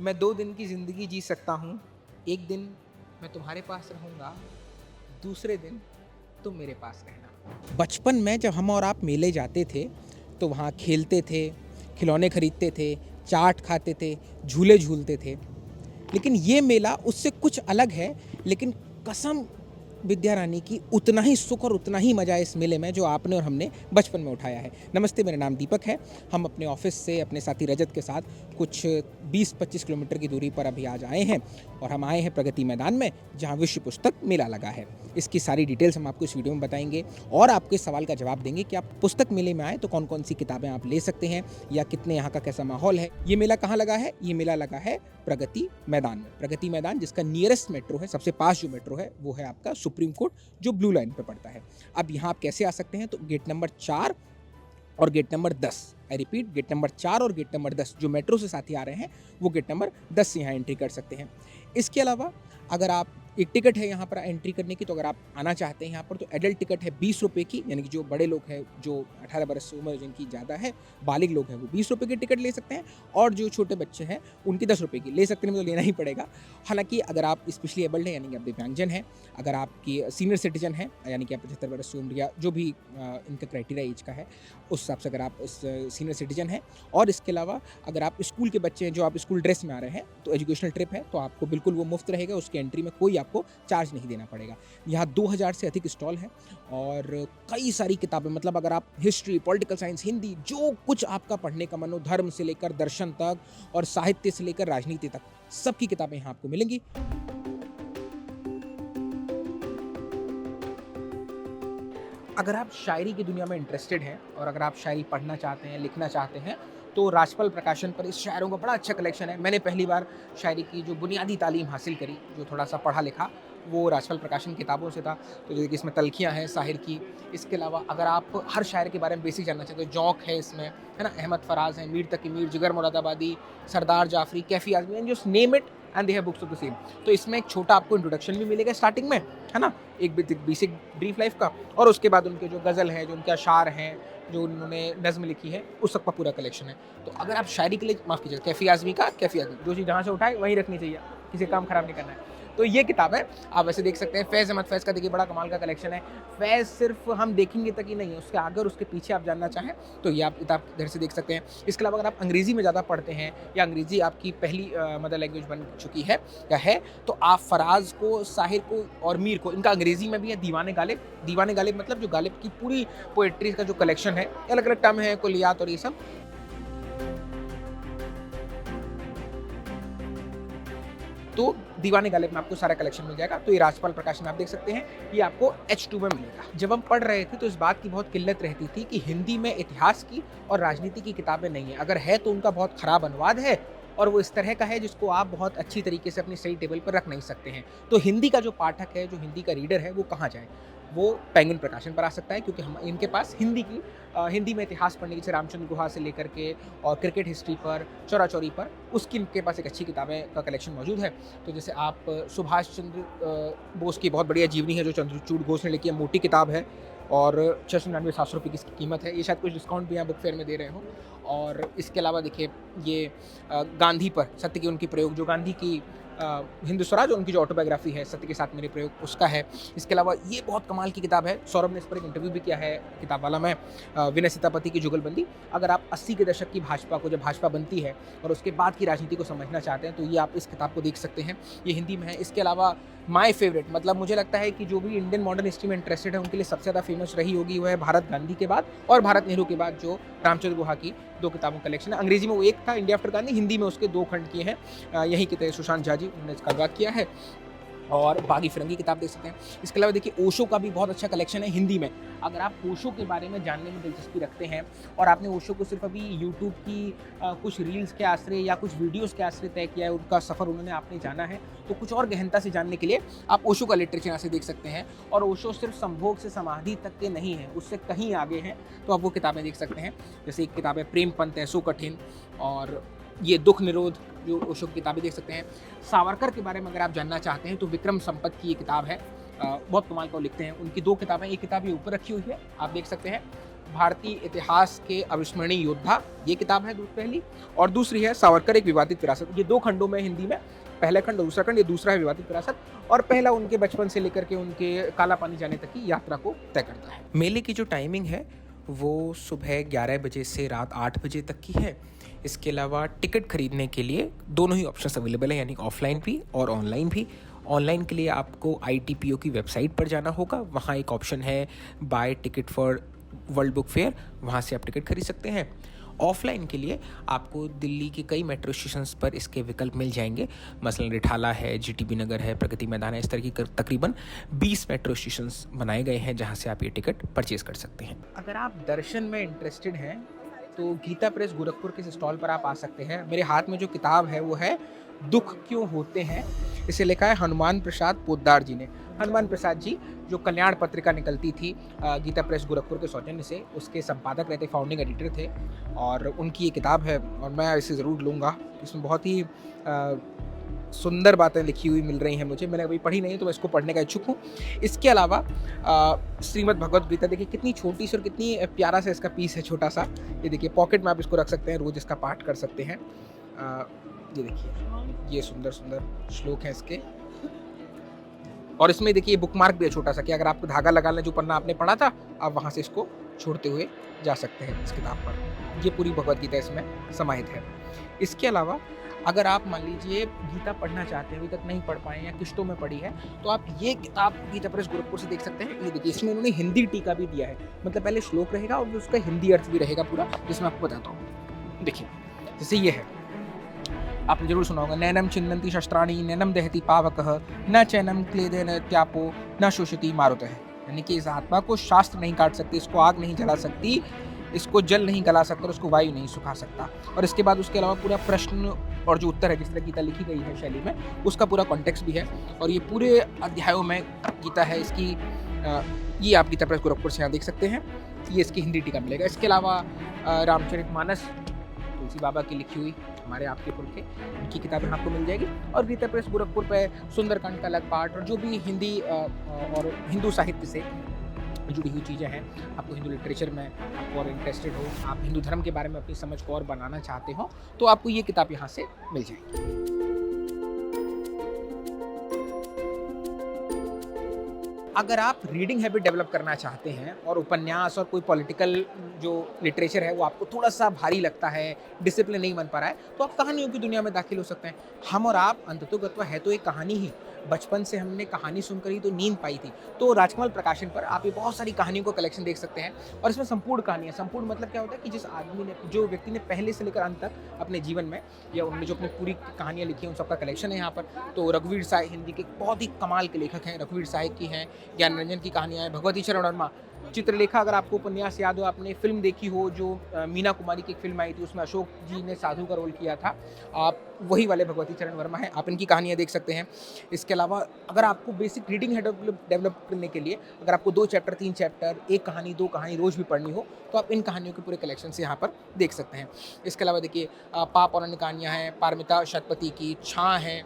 मैं 2 दिन की ज़िंदगी जी सकता हूँ। एक दिन मैं तुम्हारे पास रहूँगा, दूसरे दिन तुम मेरे पास रहना। बचपन में जब हम और आप मेले जाते थे, तो वहाँ खेलते थे, खिलौने खरीदते थे, चाट खाते थे, झूले झूलते थे। लेकिन ये मेला उससे कुछ अलग है, लेकिन कसम विद्या रानी की उतना ही सुख और उतना ही मज़ा है इस मेले में जो आपने और हमने बचपन में उठाया है। नमस्ते, मेरा नाम दीपक है। हम अपने ऑफिस से अपने साथी रजत के साथ कुछ 20-25 किलोमीटर की दूरी पर अभी आज आए हैं और हम आए हैं प्रगति मैदान में, जहाँ विश्व पुस्तक मेला लगा है। इसकी सारी डिटेल्स हम आपको इस वीडियो में बताएंगे और आपके सवाल का जवाब देंगे कि आप पुस्तक मेले में आए तो कौन कौन सी किताबें आप ले सकते हैं या कितने यहाँ का कैसा माहौल है। ये मेला कहाँ लगा है? ये मेला लगा है प्रगति मैदान में। प्रगति मैदान जिसका नियरेस्ट मेट्रो है, सबसे पास जो मेट्रो है वो है आपका सुप्रीम कोर्ट, जो ब्लू लाइन पे पड़ता है। अब यहाँ आप कैसे आ सकते हैं? तो गेट नंबर 4 और gate number 10, I repeat, gate number 4 और गेट नंबर 10, जो मेट्रो से साथी आ रहे हैं वो गेट नंबर 10 से यहाँ एंट्री कर सकते हैं। इसके अलावा अगर आप एक टिकट है यहाँ पर एंट्री करने की, तो अगर आप आना चाहते हैं यहाँ पर तो एडल्ट टिकट है 20 रुपये की, यानी कि जो बड़े लोग हैं, जो 18 बरस से उम्र जिनकी ज़्यादा है, बालिग लोग हैं, वो 20 रुपये की टिकट ले सकते हैं और जो छोटे बच्चे हैं उनकी 10 रुपये की ले सकते हैं, तो लेना ही पड़ेगा। हालांकि अगर आप स्पेशली एबल्ड हैं, यानी कि आप दिव्यांगजन हैं, अगर आपकी सीनियर सिटीजन है, यानी कि आप 75 बरस से उम्र या जो भी इनका क्राइटेरिया एज का है, उस हिसाब से अगर आप सीनियर सिटीजन हैं, और इसके अलावा अगर आप स्कूल के बच्चे हैं जो आप स्कूल ड्रेस में आ रहे हैं, तो एजुकेशनल ट्रिप है तो आपको बिल्कुल वो मुफ्त रहेगा, उसकी एंट्री में कोई आपको चार्ज नहीं देना पड़ेगा। यहाँ 2000 से अधिक स्टॉल हैं और कई सारी किताबें, मतलब अगर आप हिस्ट्री, पॉलिटिकल साइंस, हिंदी, जो कुछ आपका पढ़ने का मन हो, धर्म से लेकर दर्शन तक और साहित्य से लेकर राजनीति तक, सबकी किताबें यहाँ आपको मिलेंगी। अगर आप शायरी की दुनिया में इंटरेस्टेड हैं और अगर आप शायरी पढ़ना चाहते हैं, लिखना चाहते हैं, तो राजपल प्रकाशन पर इस शायरों का बड़ा अच्छा कलेक्शन है। मैंने पहली बार शायरी की जो बुनियादी तालीम हासिल करी, जो थोड़ा सा पढ़ा लिखा, वो राजपल प्रकाशन किताबों से था। तो जैसे कि इसमें तल्खियाँ हैं शाहिर की। इसके अलावा अगर आप हर शायर के बारे में बेसिक जानना चाहते हो, जौक है इसमें, है ना, अहमद फराज हैं, Mir Taqi Mir, Jigar Moradabadi, Sardar Jafri, Kaifi Azmi, and just name it and they have books of the same. तो इसमें एक छोटा आपको इंट्रोडक्शन भी मिलेगा स्टार्टिंग में, है ना, एक बेसिक ब्रीफ लाइफ का, और उसके बाद उनके जो गज़ल हैं, जो उनके अशार हैं, जो उन्होंने नज़्म लिखी है, उस सब का पूरा कलेक्शन है। तो अगर आप शायरी के लिए, माफ़ कीजिएगा, कैफ़ी आज़मी का, कैफ़ी आज़मी, जो चीज़ जहाँ से उठाए वहीं रखनी चाहिए, किसी काम ख़राब नहीं करना है। तो ये किताब है, आप वैसे देख सकते हैं। फैज़ अहमद फैज़ का देखिए बड़ा कमाल का कलेक्शन है। फैज़ सिर्फ हम देखेंगे तक ही नहीं है, उसके आगे और उसके पीछे आप जानना चाहें तो ये आप किताब घर से देख सकते हैं। इसके अलावा अगर आप अंग्रेज़ी में ज़्यादा पढ़ते हैं या अंग्रेज़ी आपकी पहली मदर लैंग्वेज बन चुकी है या है, तो आप फराज को, साहिर को और मीर को, इनका अंग्रेज़ी में भी है दीवाने गालिब। दीवाने गालिब मतलब जो गालिब की पूरी पोएट्री का जो कलेक्शन है, अलग अलग टर्म है, कुलियात और ये सब। तो दीवाने गालिब में आपको सारा कलेक्शन मिल जाएगा। तो ये राजपाल प्रकाशन में आप देख सकते हैं, ये आपको H2 में मिलेगा। जब हम पढ़ रहे थे तो इस बात की बहुत किल्लत रहती थी कि हिंदी में इतिहास की और राजनीति की किताबें नहीं है, अगर है तो उनका बहुत ख़राब अनुवाद है और वो इस तरह का है जिसको आप बहुत अच्छी तरीके से अपनी स्टडी टेबल पर रख नहीं सकते हैं। तो हिंदी का जो पाठक है, जो हिंदी का रीडर है, वो कहाँ जाए? वो पेंगुइन प्रकाशन पर आ सकता है, क्योंकि हम इनके पास हिंदी में इतिहास पढ़ने की, जैसे रामचंद्र गुहा से लेकर के और क्रिकेट हिस्ट्री पर, चौरा-चौरी पर, उसकी इनके पास एक अच्छी किताबें का कलेक्शन मौजूद है। तो जैसे आप सुभाष चंद्र बोस की बहुत बढ़िया जीवनी है जो चंद्रचूड़ घोष ने लिखी है, मोटी किताब है और 699-700 रुपये की इसकी कीमत है। ये शायद कुछ डिस्काउंट भी यहाँ बुक फेयर में दे रहे हो। और इसके अलावा देखिए ये गांधी पर सत्य की उनकी प्रयोग, जो गांधी की हिंद स्वराज, उनकी जो ऑटोबायोग्राफी है, सत्य के साथ मेरे प्रयोग, उसका है। इसके अलावा ये बहुत कमाल की किताब है, सौरभ ने इस पर एक इंटरव्यू भी किया है किताब वाला में, विनय सीतापति की जुगलबंदी। अगर आप 80 के दशक की भाजपा को, जब भाजपा बनती है और उसके बाद की राजनीति को समझना चाहते हैं, तो ये आप इस किताब को देख सकते हैं, ये हिंदी में है। इसके अलावा माय फेवरेट, मतलब मुझे लगता है कि जो भी इंडियन मॉडर्न हिस्ट्री में इंटरेस्टेड है उनके लिए सबसे ज़्यादा फेमस रही होगी, वो है भारत गांधी के बाद और भारत नेहरू के बाद, जो रामचंद्र गुहा की 2 किताबों का कलेक्शन है। अंग्रेजी में वो एक था, इंडिया आफ्टर गांधी, हिंदी में उसके 2 खंड किए हैं। यहीं के थे सुशांत झा जी, उन्होंने इसका अनुवाद किया है। और बागी फिरंगी किताब देख सकते हैं। इसके अलावा देखिए ओशो का भी बहुत अच्छा कलेक्शन है हिंदी में। अगर आप ओशो के बारे में जानने में दिलचस्पी रखते हैं और आपने ओशो को सिर्फ अभी यूट्यूब की कुछ रील्स के आश्रय या कुछ वीडियोस के आश्रय तय किया है, उनका सफ़र उन्होंने आपने जाना है, तो कुछ और गहनता से जानने के लिए आप ओशो का लिटरेचर यहाँ से देख सकते हैं। और ओशो सिर्फ संभोग से समाधि तक के नहीं है, उससे कहीं आगे हैं, तो आप वो किताबें देख सकते हैं। जैसे एक किताब है प्रेम पंथ है सो कठिन, और ये दुख निरोध, जो ओशो की किताबें देख सकते हैं। सावरकर के बारे में अगर आप जानना चाहते हैं तो विक्रम संपत की ये किताब है, बहुत कमाल का वो लिखते हैं। उनकी 2 किताबें, एक किताब ये ऊपर रखी हुई है, आप देख सकते हैं, भारतीय इतिहास के अविस्मरणीय योद्धा, ये किताब है पहली, और दूसरी है सावरकर एक विवादित विरासत। ये 2 खंडों में हिंदी में, पहला खंड और दूसरा खंड। ये दूसरा है विवादित विरासत, और पहला उनके बचपन से लेकर के उनके काला पानी जाने तक की यात्रा को तय करता है। मेले की जो टाइमिंग है वो सुबह 11 बजे से रात 8 बजे तक की है। इसके अलावा टिकट खरीदने के लिए दोनों ही ऑप्शंस अवेलेबल हैं, यानी ऑफलाइन भी और ऑनलाइन भी। ऑनलाइन के लिए आपको ITPO की वेबसाइट पर जाना होगा, वहाँ एक ऑप्शन है buy ticket for World Book Fair, वहाँ से आप टिकट खरीद सकते हैं। ऑफलाइन के लिए आपको दिल्ली के कई मेट्रो स्टेशंस पर इसके विकल्प मिल जाएंगे, मसलन रिठाला है, GTB नगर है, प्रगति मैदान है। इस तरह की तकरीबन 20 मेट्रो स्टेशंस बनाए गए हैं जहां से आप ये टिकट परचेज कर सकते हैं। अगर आप दर्शन में इंटरेस्टेड हैं तो गीता प्रेस गोरखपुर के स्टॉल पर आप आ सकते हैं। मेरे हाथ में जो किताब है वो है दुख क्यों होते हैं। इसे लिखा है हनुमान प्रसाद पोद्दार जी ने। हनुमान प्रसाद जी जो कल्याण पत्रिका निकलती थी गीता प्रेस गोरखपुर के सौजन्य से, उसके संपादक रहते, फाउंडिंग एडिटर थे, और उनकी ये किताब है और मैं इसे ज़रूर लूँगा। इसमें बहुत ही सुंदर बातें लिखी हुई मिल रही हैं मुझे। मैंने अभी पढ़ी नहीं तो मैं इसको पढ़ने का इच्छुक हूँ। इसके अलावा श्रीमद् भगवद गीता, देखिए कितनी छोटी सी और कितनी प्यारा सा इसका पीस है, छोटा सा। ये देखिए पॉकेट में आप इसको रख सकते हैं, रोज़ इसका पाठ कर सकते हैं। ये देखिए ये सुंदर सुंदर श्लोक हैं इसके, और इसमें देखिए बुकमार्क भी है छोटा सा कि अगर आपको धागा लगाना जो पन्ना आपने पढ़ा था, आप वहाँ से इसको छोड़ते हुए जा सकते हैं इस किताब पर। ये पूरी भगवद गीता इसमें समाहित है। इसके अलावा अगर आप मान लीजिए गीता पढ़ना चाहते हैं, अभी तक नहीं पढ़ पाए या किश्तों में पढ़ी है, तो आप ये किताब गीता प्रेस गोरखपुर से देख सकते हैं। ये देखिए इसमें उन्होंने हिंदी टीका भी दिया है, मतलब पहले श्लोक रहेगा और उसका हिंदी अर्थ भी रहेगा पूरा, जिसमें आपको बताता हूँ। देखिए जैसे ये है, आपने जरूर सुना होगा, नैनम छिन्दन्ति शस्त्राणि नैनम दहति पावकः न चैनम क्लेदेन त्यापो न शोषति मारुतः। यानी कि इस आत्मा को शास्त्र नहीं काट सकती, इसको आग नहीं जला सकती, इसको जल नहीं गला सकता और उसको वायु नहीं सुखा सकता। और इसके बाद उसके अलावा पूरा प्रश्न और जो उत्तर है, जिस तरह गीता लिखी गई है शैली में, उसका पूरा कॉन्टेक्स्ट भी है। और ये पूरे अध्यायों में गीता है इसकी। ये आप गीता प्रेस गोरखपुर से यहाँ देख सकते हैं, ये इसकी हिंदी टीका मिलेगा। इसके अलावा रामचरितमानस तुलसी बाबा की लिखी हुई, हमारे आपके पुर के, उनकी किताबें आपको मिल जाएगी। और गीता प्रेस गोरखपुर पे सुंदरकांड का अलग पार्ट, और जो भी हिंदी और हिंदू साहित्य से जुड़ी हुई चीज़ें हैं, आपको हिंदू लिटरेचर में आपको और इंटरेस्टेड हो, आप हिंदू धर्म के बारे में अपनी समझ को और बनाना चाहते हो, तो आपको ये किताब यहाँ से मिल जाएगी। अगर आप रीडिंग हैबिट डेवलप करना चाहते हैं और उपन्यास और कोई पॉलिटिकल जो लिटरेचर है वो आपको थोड़ा सा भारी लगता है, डिसिप्लिन नहीं बन पा रहा है, तो आप कहानियों की दुनिया में दाखिल हो सकते हैं। हम और आप अंततोगत्वा है तो एक कहानी ही, बचपन से हमने कहानी सुनकर ही तो नींद पाई थी। तो राजकमल प्रकाशन पर आप ये बहुत सारी कहानियों को कलेक्शन देख सकते हैं, और इसमें संपूर्ण कहानियाँ, संपूर्ण मतलब क्या होता है कि जिस आदमी ने, जो व्यक्ति ने पहले से लेकर अंत तक अपने जीवन में, या उन्होंने जो अपनी पूरी कहानियाँ लिखी हैं, उन सबका कलेक्शन है यहाँ पर। तो रघुवीर साय हिंदी के बहुत ही कमाल के लेखक हैं, रघुवीर साय की हैं, ज्ञान रंजन की कहानियाँ हैं, भगवती चरण वर्मा चित्रलेखा, अगर आपको उपन्यास याद हो, आपने फिल्म देखी हो जो मीना कुमारी की एक फिल्म आई थी, उसमें अशोक जी ने साधु का रोल किया था, आप वही वाले भगवती चरण वर्मा हैं, आप इनकी कहानियाँ देख सकते हैं। इसके अलावा अगर आपको बेसिक रीडिंग डेवलप करने के लिए, अगर आपको 2 चैप्टर 3 चैप्टर, 1 कहानी 2 कहानी रोज़ भी पढ़नी हो, तो आप इन कहानियों के पूरे कलेक्शन से यहाँ पर देख सकते हैं। इसके अलावा देखिए पाप और अन्य कहानियाँ हैं, पारमिता शतपथी की, छाँ है,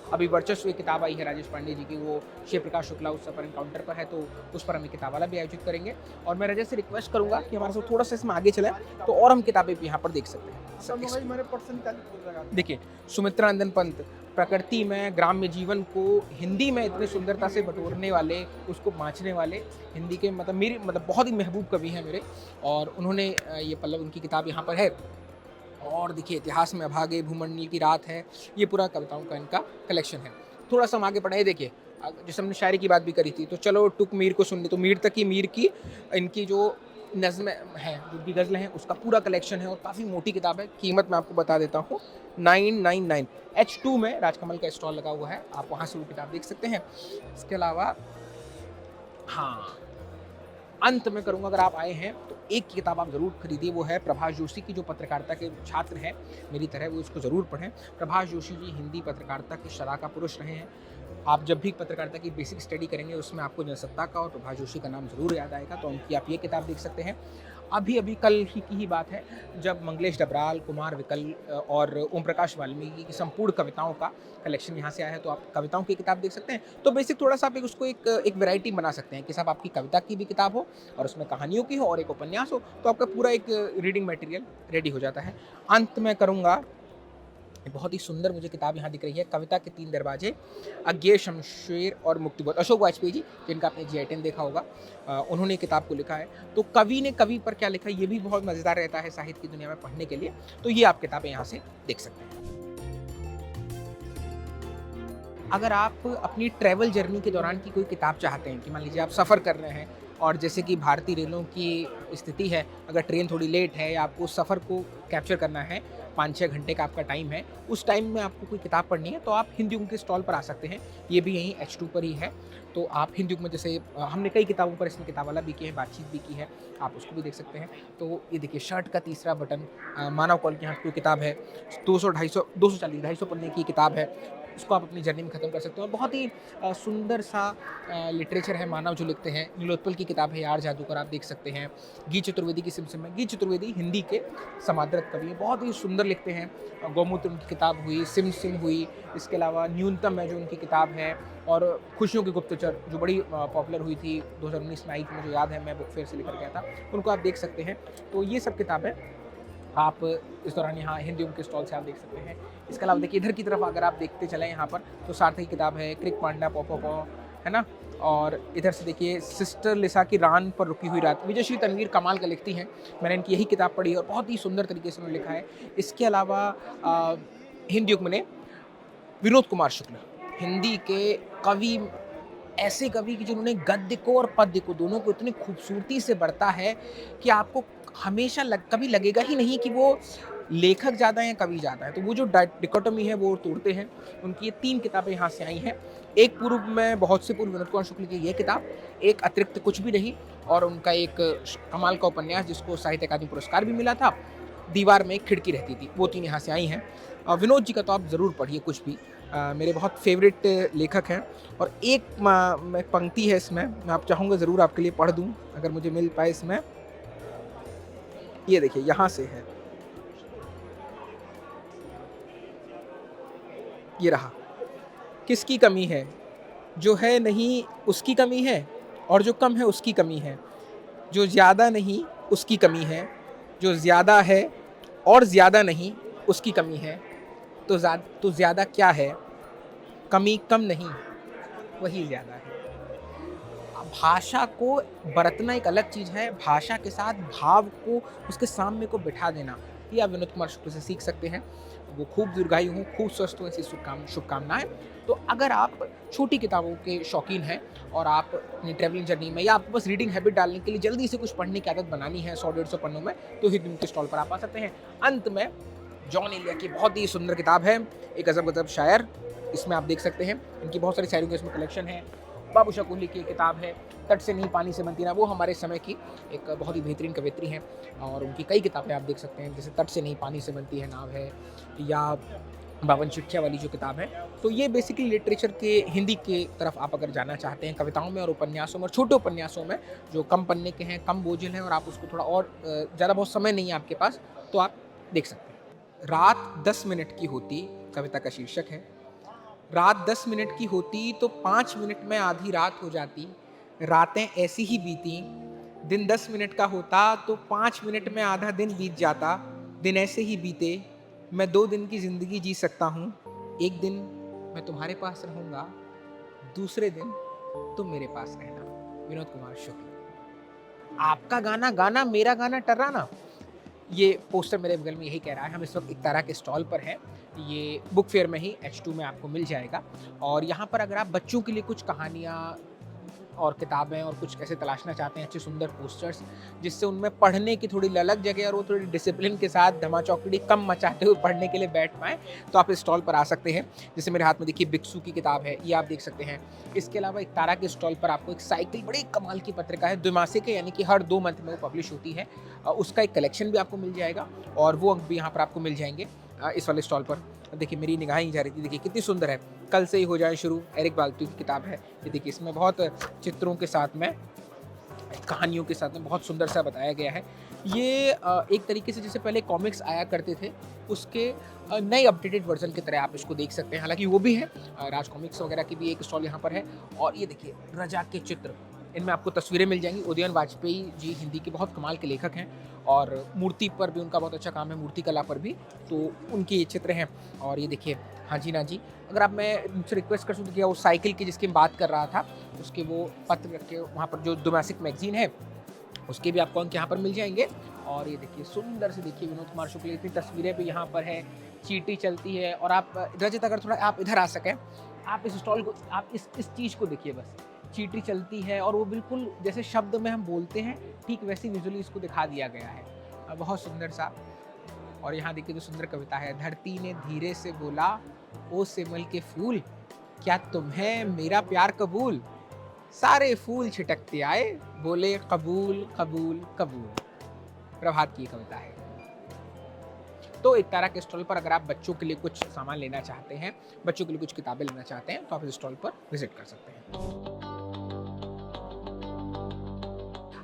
अभी वर्चस्व एक किताब आई है राजेश पांडे जी की, वो शिव प्रकाश शुक्ला उस पर एनकाउंटर पर है, तो उस पर हम एक किताब वाला भी आयोजित करेंगे। और मैं रजत से रिक्वेस्ट करूंगा कि हमारे साथ थोड़ा सा इसमें आगे चलें, तो और हम किताबें भी यहाँ पर देख सकते हैं। देखिए सुमित्रा नंदन पंत प्रकृति में ग्राम्य जीवन को हिंदी में इतनी सुंदरता से बटोरने वाले, उसको बाँचने वाले, हिंदी के मतलब बहुत ही महबूब कवि हैं मेरे, और उन्होंने ये पल्लव, उनकी किताब यहाँ पर है। और देखिए इतिहास में अभागे, भूमंडल की रात है, ये पूरा कविताओं का इनका कलेक्शन है। थोड़ा सा हम आगे पढ़ाए, देखिए जैसे हमने शायरी की बात भी करी थी, तो चलो टुक मीर को सुन ले, तो मीर तक की, मीर की इनकी जो नज़्में हैं, जो भी गज़लें हैं, उसका पूरा कलेक्शन है, और काफ़ी मोटी किताब है। कीमत मैं आपको बता देता हूँ, 999। H2 में राजकमल का स्टॉल लगा हुआ है, आप वहाँ से वो किताब देख सकते हैं। इसके अलावा हाँ, अंत में करूँगा, अगर आप आए हैं तो एक किताब आप ज़रूर खरीदिए, वो है प्रभाष जोशी की, जो पत्रकारिता के छात्र हैं मेरी तरह, वो इसको ज़रूर पढ़ें। प्रभाष जोशी जी हिंदी पत्रकारिता के शलाका पुरुष रहे हैं। आप जब भी पत्रकारिता की बेसिक स्टडी करेंगे, उसमें आपको जनसत्ता का और प्रभाष जोशी का नाम ज़रूर याद आएगा, तो उनकी आप ये किताब देख सकते हैं। अभी-अभी कल ही की ही बात है जब मंगलेश डबराल, कुमार विकल और ओम प्रकाश वाल्मीकि की संपूर्ण कविताओं का कलेक्शन यहाँ से आया है, तो आप कविताओं की किताब देख सकते हैं। तो बेसिक थोड़ा-सा आप उसको एक वैरायटी बना सकते हैं कि साहब आपकी कविता की भी किताब हो और उसमें कहानियों की हो और एक उपन्यास हो, तो आपका पूरा एक रीडिंग मटेरियल रेडी हो जाता है। अंत में करूँगा, बहुत ही सुंदर मुझे किताब यहाँ दिख रही है, कविता के 3 दरवाजे, अज्ञेय शमशेर और मुक्तिबोध, अशोक वाजपेयी जी, जिनका आपने जी10 देखा होगा, उन्होंने किताब को लिखा है। तो कवि ने कवि पर क्या लिखा है, ये भी बहुत मज़ेदार रहता है साहित्य की दुनिया में पढ़ने के लिए। तो ये आप किताबें यहाँ से देख सकते हैं। अगर आप अपनी ट्रैवल जर्नी के दौरान की कोई किताब चाहते हैं कि मान लीजिए आप सफ़र कर रहे हैं और जैसे कि भारतीय रेलों की स्थिति है, अगर ट्रेन थोड़ी लेट है या आपको सफ़र को कैप्चर करना है, 5-6 घंटे का आपका टाइम है, उस टाइम में आपको कोई किताब पढ़नी है, तो आप हिंदी युग के स्टॉल पर आ सकते हैं। ये भी यहीं H2 पर ही है। तो आप हिंदी युग में जैसे हमने कई किताबों पर इसमें किताबवाला भी की है, बातचीत भी की है, आप उसको भी देख सकते हैं। तो ये देखिए शर्ट का तीसरा बटन, मानव कौल की यहाँ कोई किताब है, 240 पन्ने की किताब है, उसको आप अपनी जर्नी में ख़त्म कर सकते हो। और बहुत ही सुंदर सा लिटरेचर है मानव जो लिखते हैं। नीलोत्पल की किताब है यार जादूगर, आप देख सकते हैं। गी चतुर्वेदी की सिमसिम है। गी चतुर्वेदी हिंदी के समादृत कवि हैं, बहुत ही सुंदर लिखते हैं। गौमूत्र उनकी किताब हुई, सिमसिम हुई, इसके अलावा न्यूनतम है जो उनकी किताब है, और खुशियों की गुप्तचर जो बड़ी पॉपुलर हुई थी 2019 में आई थी, मुझे याद है, मैं बुक फेयर से लेकर गया था, उनको आप देख सकते हैं। तो ये सब किताबें आप इस दौरान यहाँ हिंदी के स्टॉल से आप देख सकते हैं। इसके अलावा देखिए इधर की तरफ अगर आप देखते चलें यहाँ पर, तो सार्थक की किताब है, क्रिक पांडा पौ पौ पौ, है ना। और इधर से देखिए सिस्टर लिसा की रान पर रुकी हुई रात, विजयश्री तनवीर कमाल का लिखती हैं, मैंने इनकी यही किताब पढ़ी और बहुत ही सुंदर तरीके से उन्होंने लिखा है। इसके अलावा हिंदी युग में विनोद कुमार शुक्ल, हिंदी के कवि, ऐसे कवि कि जिन्होंने गद्य को और पद्य को दोनों को इतनी खूबसूरती से बढ़ता है कि आपको हमेशा कभी लगेगा ही नहीं कि वो लेखक ज़्यादा है या कवि ज़्यादा है। तो वो जो डिकोटोमी है वो तोड़ते हैं। उनकी ये 3 किताबें यहाँ से आई हैं। एक पूर्व में, बहुत से पूर्व, विनोद कुमार शुक्ल की ये किताब, एक अतिरिक्त कुछ भी नहीं, और उनका एक कमाल का उपन्यास जिसको साहित्य अकादमी पुरस्कार भी मिला था, दीवार में एक खिड़की रहती थी, वो 3 यहाँ से आई हैं। विनोद जी का तो आप ज़रूर पढ़िए कुछ भी, मेरे बहुत फेवरेट लेखक हैं। और एक पंक्ति है इसमें, मैं आप चाहूँगा ज़रूर आपके लिए पढ़ दूँ अगर मुझे मिल पाए इसमें। ये देखिए यहाँ से है, ये रहा। किसकी कमी है, जो है नहीं उसकी कमी है, और जो कम है उसकी कमी है। जो ज़्यादा नहीं उसकी कमी है, जो ज़्यादा है और ज़्यादा नहीं उसकी कमी है। तो ज़्यादा क्या है, कमी कम नहीं, वही ज़्यादा है। भाषा को बरतना एक अलग चीज़ है, भाषा के साथ भाव को, उसके सामने को बिठा देना, ये आप विनोद कुमार शुक्ल से सीख सकते हैं। वो खूब दीर्घायु हों, खूब स्वस्थ हों, ऐसी शुभकामनाएं। तो अगर आप छोटी किताबों के शौकीन हैं और आप अपनी ट्रैवलिंग जर्नी में, या आपको बस रीडिंग हैबिट डालने के लिए जल्दी से कुछ पढ़ने की आदत बनानी है 100-150 पन्नों में, तो हिंदी के स्टॉल पर आप आ सकते हैं। अंत में जॉन एलिया की बहुत ही सुंदर किताब है, एक अजब गजब शायर, इसमें आप देख सकते हैं इनकी बहुत सारी शायरियों की इसमें कलेक्शन है। बाबू शाह कोहली की किताब है, तट से नहीं पानी से बनती ना, वो हमारे समय की एक बहुत ही बेहतरीन कवियत्री हैं, और उनकी कई किताबें आप देख सकते हैं, जैसे तट से नहीं पानी से बनती है नाव है, या 52 चिट्ठियाँ वाली जो किताब है। तो ये बेसिकली लिटरेचर के हिंदी के तरफ आप अगर जाना चाहते हैं, कविताओं में और उपन्यासों में, और छोटे उपन्यासों में जो कम पन्ने के हैं, कम बोझिल हैं, और आप उसको थोड़ा और ज़्यादा बहुत समय नहीं है आपके पास, तो आप देख सकते हैं। रात 10 मिनट की होती, कविता का शीर्षक है। रात 10 मिनट की होती तो 5 मिनट में आधी रात हो जाती, रातें ऐसी ही बीती। दिन 10 मिनट का होता तो 5 मिनट में आधा दिन बीत जाता, दिन ऐसे ही बीते। मैं 2 दिन की ज़िंदगी जी सकता हूँ, एक दिन मैं तुम्हारे पास रहूँगा, दूसरे दिन तुम मेरे पास रहना। विनोद कुमार शुक्ल। आपका गाना गाना, मेरा गाना टर्राना, ये पोस्टर मेरे बगल में यही कह रहा है। हम इस वक्त एकतारा के स्टॉल पर हैं, ये बुक फेयर में ही H2 में आपको मिल जाएगा। और यहाँ पर अगर आप बच्चों के लिए कुछ कहानियाँ और किताबें और कुछ ऐसे तलाशना चाहते हैं, अच्छे सुंदर पोस्टर्स जिससे उनमें पढ़ने की थोड़ी ललक जगह और वो थोड़ी डिसिप्लिन के साथ धमाचौकड़ी कम मचाते हुए पढ़ने के लिए बैठ पाएँ, तो आप इस स्टॉल पर आ सकते हैं। जैसे मेरे हाथ में देखिए बिक्सू की किताब है, ये आप देख सकते हैं। इसके अलावा एकतारा के स्टॉल पर आपको एक साइकिल, बड़ी कमाल की पत्रिका है, द्विमासिक है, यानी कि हर 2 मंथ में वो पब्लिश होती है, उसका एक कलेक्शन भी आपको मिल जाएगा, और वो अंक भी यहाँ पर आपको मिल जाएंगे इस वाले स्टॉल पर। देखिए मेरी निगाहें ही जा रही थी, देखिए कितनी सुंदर है, कल से ही हो जाए शुरू, एरिक बाल्टू की किताब है ये। देखिए इसमें बहुत चित्रों के साथ में, कहानियों के साथ में बहुत सुंदर सा बताया गया है। ये एक तरीके से जैसे पहले कॉमिक्स आया करते थे, उसके नए अपडेटेड वर्ज़न की तरह आप इसको देख सकते हैं। हालाँकि वो भी है, राज कॉमिक्स वगैरह की भी एक स्टॉल यहाँ पर है। और ये देखिए रजा के चित्र, इनमें आपको तस्वीरें मिल जाएँगी। उदयन वाजपेयी जी हिंदी के बहुत कमाल के लेखक हैं और मूर्ति पर भी उनका बहुत अच्छा काम है, मूर्ति कला पर भी, तो उनके ये चित्र हैं। और ये देखिए हाँ जी, ना जी, अगर आप मैं उनसे रिक्वेस्ट कर सकूँ कि वो साइकिल की जिसकी मैं बात कर रहा था, उसके वो पत्र रख के वहाँ पर जो डोमेस्टिक मैगज़ीन है, उसके भी आपको अंक यहाँ पर मिल जाएँगे। और ये देखिए सुंदर से देखिए विनोद कुमार शुक्ल की इतनी तस्वीरें भी यहाँ पर हैं, चींटी चलती है। और आप रजत अगर थोड़ा आप इधर आ सकें, आप इस स्टॉल को, आप इस चीज़ को देखिए बस, चींटी चलती है और वो बिल्कुल जैसे शब्द में हम बोलते हैं, ठीक वैसे विजुअली इसको दिखा दिया गया है। बहुत सुंदर सा। और यहाँ देखिए जो सुंदर कविता है, धरती ने धीरे से बोला, ओ सिमल के फूल, क्या तुम्हें मेरा प्यार कबूल? सारे फूल छिटकते आए, बोले कबूल कबूल कबूल। प्रभात की ये कविता है। तो एकतारा के स्टॉल पर अगर आप बच्चों के लिए कुछ सामान लेना चाहते हैं, बच्चों के लिए कुछ किताबें लेना चाहते हैं, तो आप इस स्टॉल पर विजिट कर सकते हैं।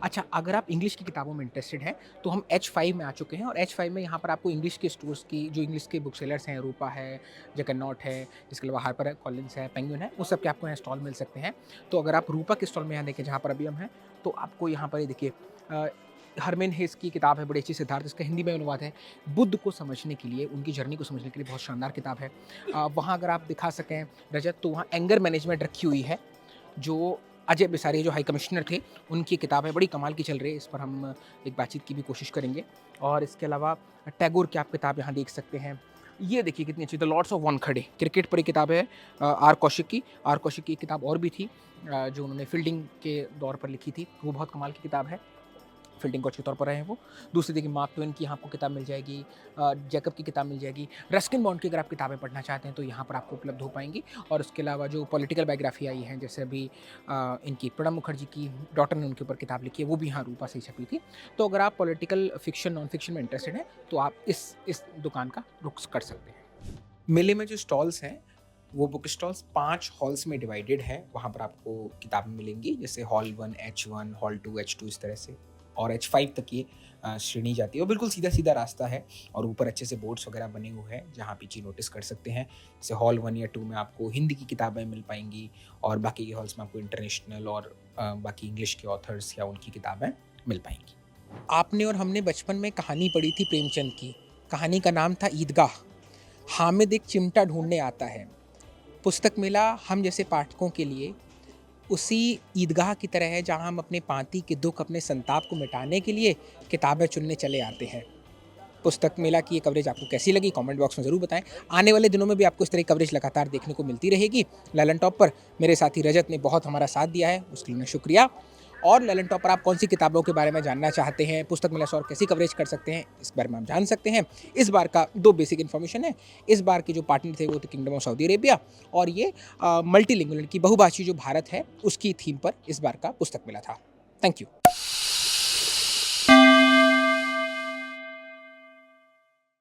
अच्छा, अगर आप इंग्लिश की किताबों में इंटरेस्टेड हैं, तो हम H5 में आ चुके हैं। और H5 में यहाँ पर आपको इंग्लिश के स्टोर्स की, जो इंग्लिश के बुक सेलर्स हैं, रूपा है, जगन्नॉट है, इसके अलावा हार्पर है, कॉलिन्स है, पेंगुइन है, वो सब के आपको यहाँ स्टॉल मिल सकते हैं। तो अगर आप रूपा के स्टॉल में यहाँ देखें, जहाँ पर अभी हम हैं, तो आपको यहाँ पर ये देखिए हरमेन हेस की किताब है, बड़ी अच्छी, सिद्धार्थ, इसका हिंदी में अनुवाद है। बुद्ध को समझने के लिए, उनकी जर्नी को समझने के लिए बहुत शानदार किताब है। वहाँ अगर आप दिखा सकें रजत, तो वहाँ एंगर मैनेजमेंट रखी हुई है, जो अजय बिसारिया जो हाई कमिश्नर थे, उनकी किताब है, बड़ी कमाल की चल रही है। इस पर हम एक बातचीत की भी कोशिश करेंगे। और इसके अलावा टैगोर की आप किताब यहाँ देख सकते हैं। ये देखिए कितनी अच्छी, the Lords of Wankhede, cricket पर एक किताब है, आर कौशिक की। आर कौशिक की एक किताब और भी थी, जो उन्होंने फील्डिंग के दौर पर लिखी थी, वो बहुत कमाल की किताब है। फील्डिंग कोच के तौर पर रहे हैं वो। दूसरी देखिए मार्क ट्वेन की यहाँ आपको किताब मिल जाएगी, जैकब की किताब मिल जाएगी। रस्किन बॉन्ड की अगर आप किताबें पढ़ना चाहते हैं, तो यहाँ पर आपको उपलब्ध हो पाएंगी। और उसके अलावा जो पॉलिटिकल बायोग्राफी आई हैं, जैसे अभी इनकी प्रणब मुखर्जी की डॉटर ने उनके ऊपर किताब लिखी है, वो भी यहाँ रूपा से ही छपी थी। तो अगर आप पॉलिटिकल फिक्शन, नॉन फिक्शन में इंटरेस्टेड हैं, तो आप इस दुकान का रुख कर सकते हैं। मेले में जो स्टॉल्स हैं, वो बुक स्टॉल्स 5 हॉल्स में डिवाइडेड है। वहाँ पर आपको किताबें मिलेंगी, जैसे हॉल 1 H1, हॉल 2 H2, इस तरह से, और H5 तक ये श्रेणी जाती है। और बिल्कुल सीधा सीधा रास्ता है, और ऊपर अच्छे से बोर्ड्स वगैरह बने हुए हैं, जहाँ पीछे नोटिस कर सकते हैं। जैसे हॉल 1 या 2 में आपको हिंदी की किताबें मिल पाएंगी, और बाकी के हॉल्स में आपको इंटरनेशनल और बाकी इंग्लिश के ऑथर्स या उनकी किताबें मिल पाएंगी। आपने और हमने बचपन में कहानी पढ़ी थी प्रेमचंद की। कहानी का नाम था ईदगाह। हामिद एक चिमटा ढूंढने आता है। पुस्तक मेला हम जैसे पाठकों के लिए उसी ईदगाह की तरह है, जहां हम अपने पांति के दुख, अपने संताप को मिटाने के लिए किताबें चुनने चले आते हैं। पुस्तक मेला की ये कवरेज आपको कैसी लगी, कमेंट बॉक्स में ज़रूर बताएं। आने वाले दिनों में भी आपको इस तरह की कवरेज लगातार देखने को मिलती रहेगी। ललन टॉप पर मेरे साथी रजत ने बहुत हमारा साथ दिया है, उसके लिए शुक्रिया। और ललन टॉप पर आप कौन सी किताबों के बारे में जानना चाहते हैं, पुस्तक मेला से और कैसी कवरेज कर सकते हैं, इस बारे में आप जान सकते हैं। इस बार का 2 बेसिक इन्फॉर्मेशन है। इस बार के जो पार्टनर थे वो थे किंगडम ऑफ सऊदी अरेबिया, और ये मल्टीलिंगुअल की बहुभाषी जो भारत है, उसकी थीम पर इस बार का पुस्तक मेला था। Thank you.